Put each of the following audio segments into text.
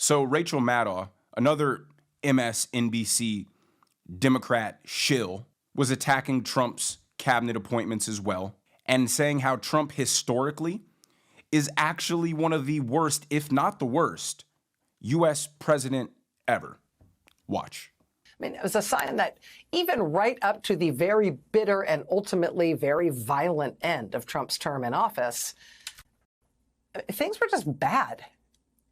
So Rachel Maddow, another MSNBC Democrat shill, was attacking Trump's cabinet appointments as well and saying how Trump historically is actually one of the worst, if not the worst, U.S. president ever. Watch. I mean, it was a sign that even right up to the very bitter and ultimately very violent end of Trump's term in office, things were just bad.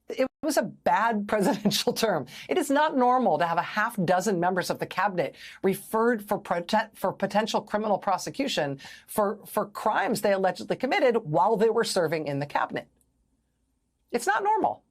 It was a bad presidential term. It is not normal to have a half dozen members of the cabinet referred for potential criminal prosecution for crimes they allegedly committed while they were serving in the cabinet. It's not normal.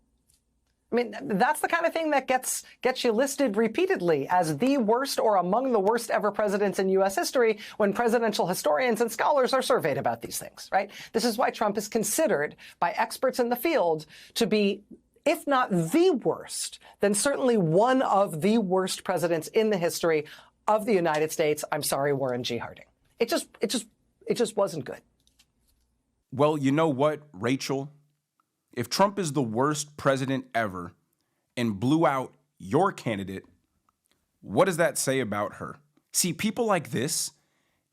I mean, that's the kind of thing that gets you listed repeatedly as the worst or among the worst ever presidents in U.S. history when presidential historians and scholars are surveyed about these things, right? This is why Trump is considered by experts in the field to be, if not the worst, then certainly one of the worst presidents in the history of the United States. I'm sorry, Warren G. Harding. It just wasn't good. Well, you know what, Rachel? If Trump is the worst president ever and blew out your candidate, what does that say about her? See, people like this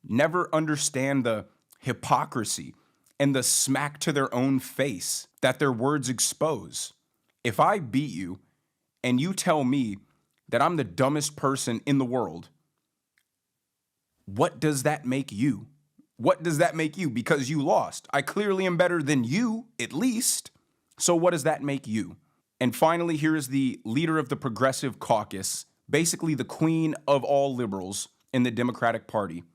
never understand the hypocrisy and the smack to their own face that their words expose. If I beat you and you tell me that I'm the dumbest person in the world, what does that make you? What does that make you? Because you lost. I clearly am better than you, at least. So what does that make you? And finally, here is the leader of the Progressive Caucus, basically the queen of all liberals in the Democratic Party,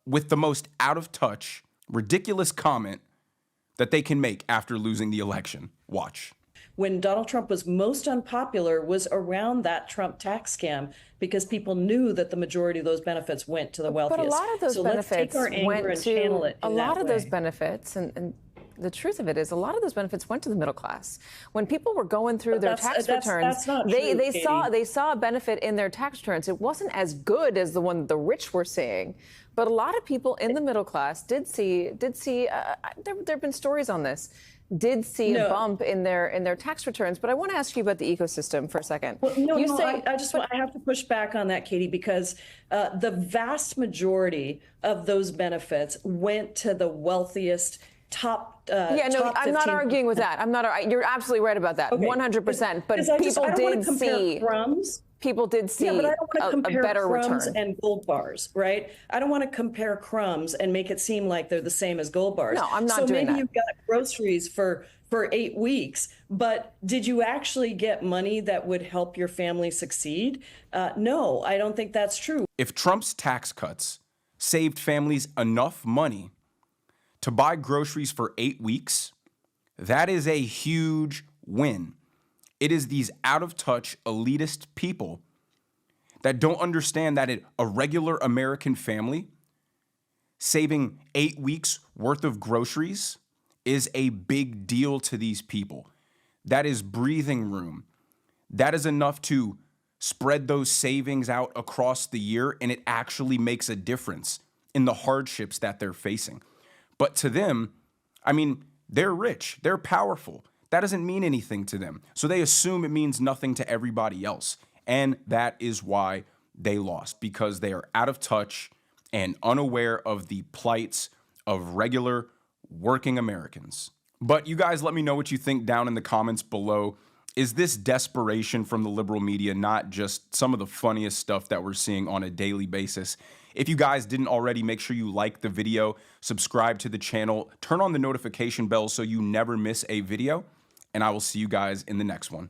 with the most out of touch, ridiculous comment that they can make after losing the election. Watch. When Donald Trump was most unpopular was around that Trump tax scam, because people knew that the majority of those benefits went to the wealthiest. But a lot of those benefits went to a lot of those benefits, and the truth of it is a lot of those benefits went to the middle class. When people were going through their tax returns, they saw a benefit in their tax returns. It wasn't as good as the one the rich were seeing, but a lot of people in the middle class did see. There have been stories on this. Did see a bump in their tax returns, but I want to ask you about the ecosystem for a second. Well, I have to push back on that, Katie, because the vast majority of those benefits went to the wealthiest top. I'm not arguing with that. You're absolutely right about that, 100%. But people did see but I don't want to compare a better crumbs return. And gold bars, right? I don't want to compare crumbs and make it seem like they're the same as gold bars. No, I'm not doing that. So maybe you've got groceries for 8 weeks, but did you actually get money that would help your family succeed? No, I don't think that's true. If Trump's tax cuts saved families enough money to buy groceries for 8 weeks, that is a huge win. It is these out-of-touch, elitist people that don't understand that a regular American family saving 8 weeks worth of groceries is a big deal to these people. That is breathing room. That is enough to spread those savings out across the year, and it actually makes a difference in the hardships that they're facing. But to them, I mean, they're rich, they're powerful. That doesn't mean anything to them. So they assume it means nothing to everybody else. And that is why they lost, because they are out of touch and unaware of the plights of regular working Americans. But you guys let me know what you think down in the comments below. Is this desperation from the liberal media not just some of the funniest stuff that we're seeing on a daily basis? If you guys didn't already, make sure you like the video, subscribe to the channel, turn on the notification bell so you never miss a video, and I will see you guys in the next one.